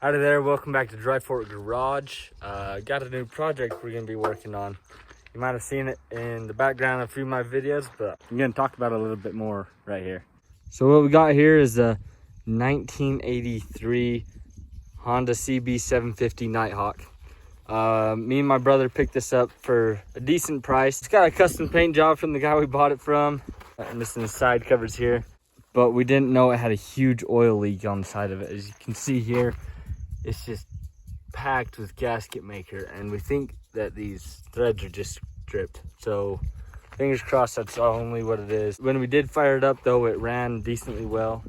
Howdy there, welcome back to Dry Fort Garage. Got a new project we're gonna be working on. You might have seen it in the background of a few of my videos, but I'm gonna talk about it a little bit more right here. So what we got here is a 1983 Honda Cb650 Nighthawk. Me and my brother picked this up for a decent price. It's got a custom paint job from the guy we bought it from. Missing the side covers here, but we didn't know it had a huge oil leak on the side of it. As you can see here, it's just packed with gasket maker, and we think that these threads are just stripped. So fingers crossed that's only what it is. When we did fire it up though, it ran decently well.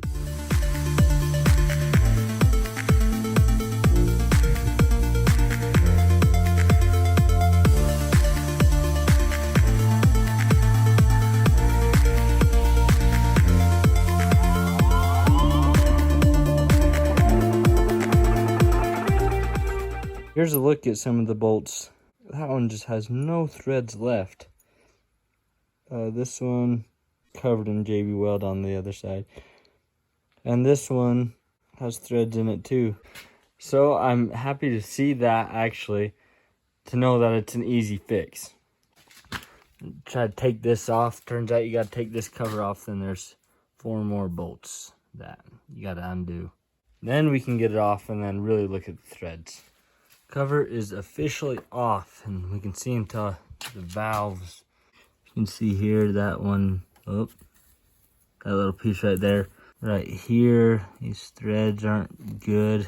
Here's a look at some of the bolts. That one just has no threads left. This one covered in JB weld on the other side. And this one has threads in it too. So I'm happy to see that, actually, to know that it's an easy fix. Try to take this off. Turns out you gotta take this cover off, then there's 4 more bolts that you gotta undo. Then we can get it off and then really look at the threads. Cover is officially off, and we can see into the valves. You can see here that one, oh, that little piece right there. Right here, these threads aren't good.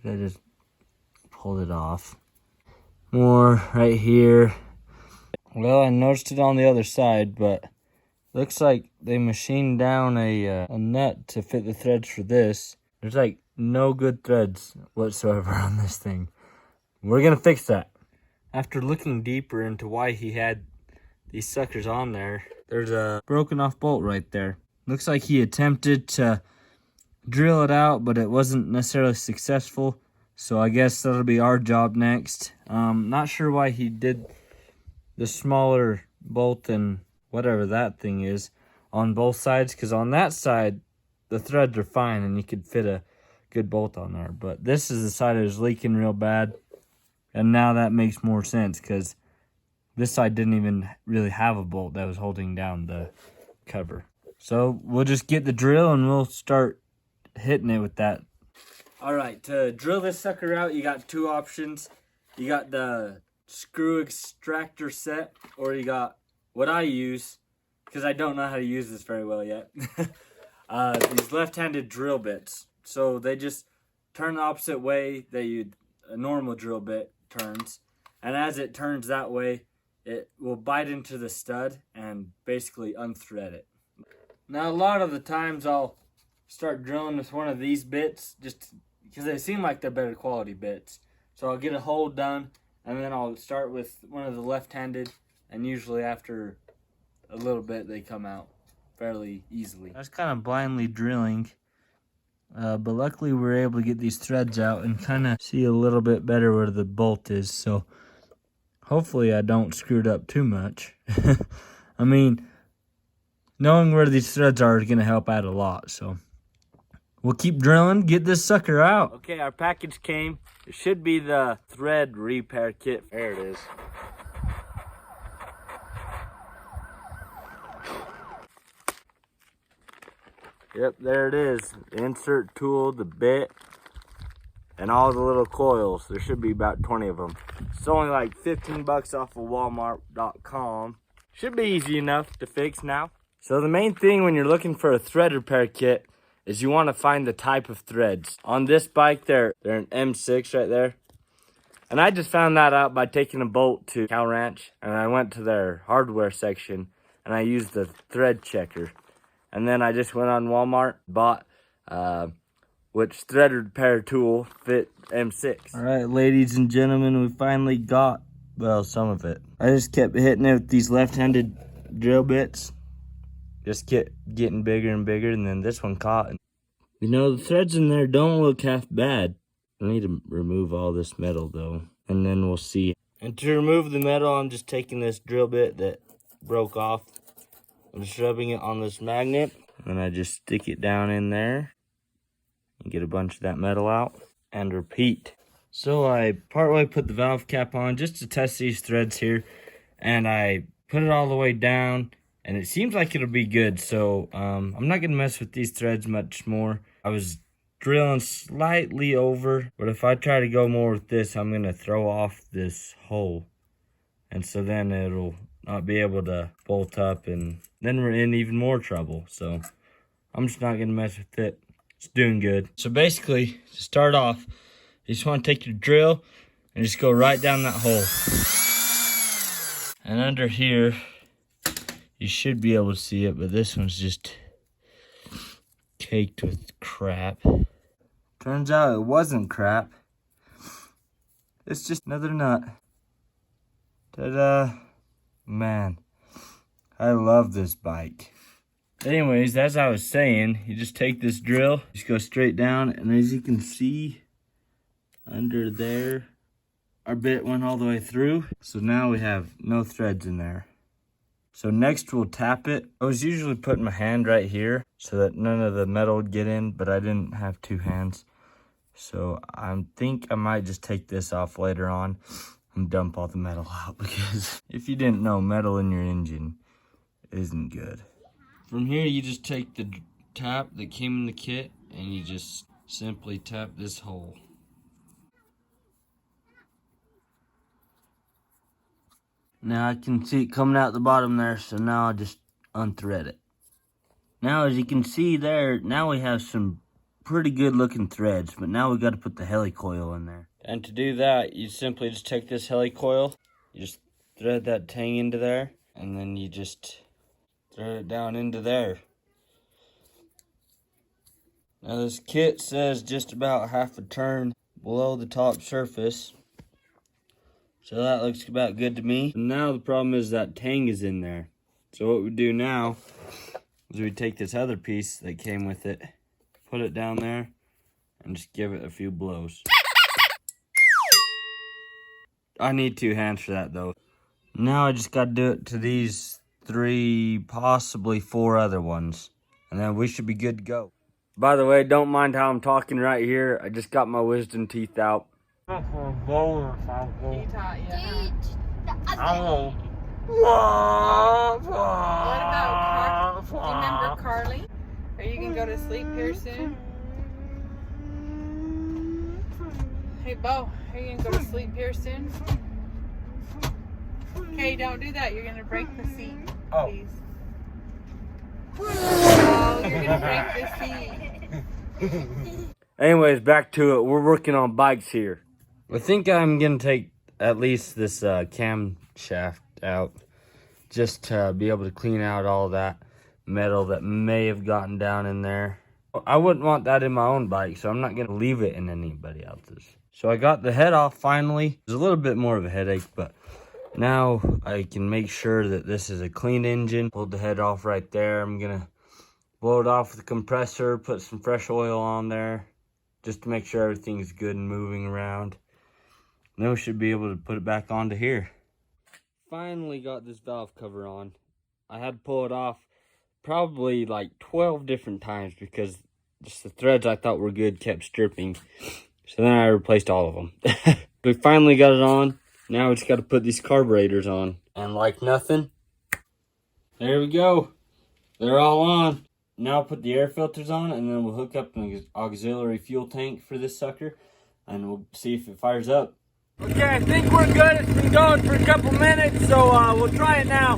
I just pulled it off. More right here. Well, I noticed it on the other side, but looks like they machined down a nut to fit the threads for this. There's like no good threads whatsoever on this thing. We're gonna fix that. After looking deeper into why he had these suckers on there, there's a broken off bolt right there. Looks like he attempted to drill it out, but it wasn't necessarily successful. So I guess that'll be our job next. Not sure why he did the smaller bolt and whatever that thing is on both sides, because on that side the threads are fine and you could fit a good bolt on there, but this is the side that was leaking real bad, and now that makes more sense because this side didn't even really have a bolt that was holding down the cover. So we'll just get the drill and we'll start hitting it with that. All right, to drill this sucker out, you got 2 options. You got the screw extractor set, or you got what I use, because I don't know how to use this very well yet. These left-handed drill bits. So they just turn the opposite way that a normal drill bit turns. And as it turns that way, it will bite into the stud and basically unthread it. Now, a lot of the times I'll start drilling with one of these bits just because they seem like they're better quality bits. So I'll get a hole done, and then I'll start with one of the left-handed, and usually after a little bit they come out fairly easily. I was kind of blindly drilling. But luckily we were able to get these threads out and kind of see a little bit better where the bolt is. So hopefully I don't screw it up too much. I mean, knowing where these threads are is going to help out a lot. So we'll keep drilling, get this sucker out. Okay, our package came. It should be the thread repair kit. There it is. Yep, there it is. The insert tool, the bit, and all the little coils. There should be about 20 of them. It's only like 15 bucks off of Walmart.com. Should be easy enough to fix now. So the main thing when you're looking for a thread repair kit is you want to find the type of threads. On this bike, they're an M6 right there. And I just found that out by taking a bolt to Cow Ranch, and I went to their hardware section, and I used the thread checker. And then I just went on Walmart, bought which thread repair tool fit M6. All right, ladies and gentlemen, we finally got, well, some of it. I just kept hitting it with these left-handed drill bits. Just kept getting bigger and bigger, and then this one caught. You know, the threads in there don't look half bad. I need to remove all this metal, though, and then we'll see. And to remove the metal, I'm just taking this drill bit that broke off. I'm just rubbing it on this magnet, and I just stick it down in there. and get a bunch of that metal out and repeat. So I partway put the valve cap on just to test these threads here, and I put it all the way down, and it seems like it'll be good. So I'm not gonna mess with these threads much more. I was drilling slightly over, but if I try to go more with this, I'm gonna throw off this hole, and so then it'll not be able to bolt up, and then we're in even more trouble. So I'm just not gonna mess with it. It's doing good. So basically, to start off, you just want to take your drill and just go right down that hole. And under here, you should be able to see it, but this one's just caked with crap. Turns out it wasn't crap. It's just another nut. Ta-da. Man, I love this bike. Anyways, as I was saying, you just take this drill, just go straight down, and as you can see, under there, our bit went all the way through. So now we have no threads in there. So next we'll tap it. I was usually putting my hand right here so that none of the metal would get in, but I didn't have two hands. So I think I might just take this off later on and dump all the metal out, because if you didn't know, metal in your engine isn't good. From here, you just take the tap that came in the kit and you just simply tap this hole. Now I can see it coming out the bottom there, so now I'll just unthread it. Now as you can see there, now we have some pretty good looking threads, but now we got to put the helicoil in there. And to do that, you simply just take this helicoil, you just thread that tang into there, and then you just thread it down into there. Now this kit says just about half a turn below the top surface. So that looks about good to me. And now the problem is that tang is in there. So what we do now is we take this other piece that came with it, put it down there, and just give it a few blows. I need two hands for that though. Now I just got to do it to these 3, possibly 4 other ones. And then we should be good to go. By the way, don't mind how I'm talking right here. I just got my wisdom teeth out. What about do you remember Carly? Are you gonna go to sleep here soon? Hey Bo, are you gonna go to sleep here soon? Okay, don't do that. You're gonna break the seat, please. Oh, you're gonna break the seat. Anyways, back to it. We're working on bikes here. I think I'm gonna take at least this cam shaft out, just to be able to clean out all that metal that may have gotten down in there. I wouldn't want that in my own bike, so I'm not gonna leave it in anybody else's. So I got the head off finally. It was a little bit more of a headache, but now I can make sure that this is a clean engine. Pulled the head off right there. I'm gonna blow it off with the compressor, put some fresh oil on there, just to make sure everything's good and moving around. Then we should be able to put it back onto here. Finally got this valve cover on. I had to pull it off probably like 12 different times because just the threads I thought were good kept stripping. So then I replaced all of them. We finally got it on. Now we just got to put these carburetors on. And like nothing, there we go. They're all on. Now I'll put the air filters on, and then we'll hook up an auxiliary fuel tank for this sucker, and we'll see if it fires up. Okay, I think we're good. It's been going for a couple minutes, so we'll try it now.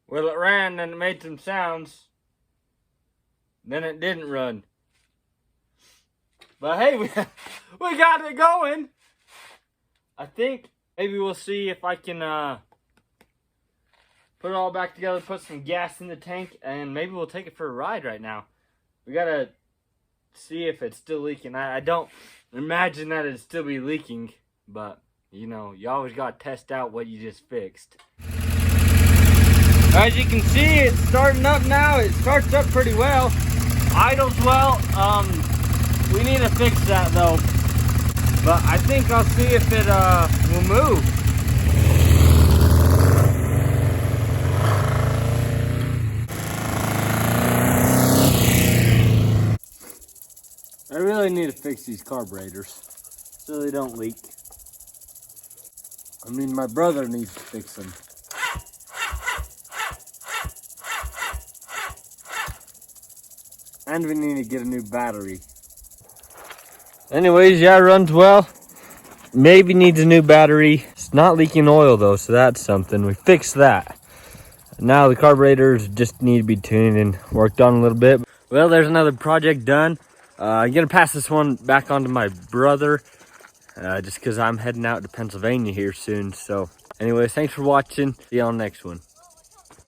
Well, it ran and it made some sounds. Then it didn't run. But hey, we got it going. I think maybe we'll see if I can put it all back together, put some gas in the tank, and maybe we'll take it for a ride right now. We gotta see if it's still leaking. I don't imagine that it'd still be leaking, but you know, you always gotta test out what you just fixed. As you can see, it's starting up now. It starts up pretty well. Idles well. We need to fix that though. But I think I'll see if it will move. I really need to fix these carburetors so they don't leak. I mean, my brother needs to fix them. And we need to get a new battery. Anyways, yeah, it runs well. Maybe needs a new battery. It's not leaking oil though, so that's something. We fixed that. Now the carburetors just need to be tuned and worked on a little bit. Well, there's another project done. I'm gonna pass this one back on to my brother, just because I'm heading out to Pennsylvania here soon. So anyways, thanks for watching. See you on the next one.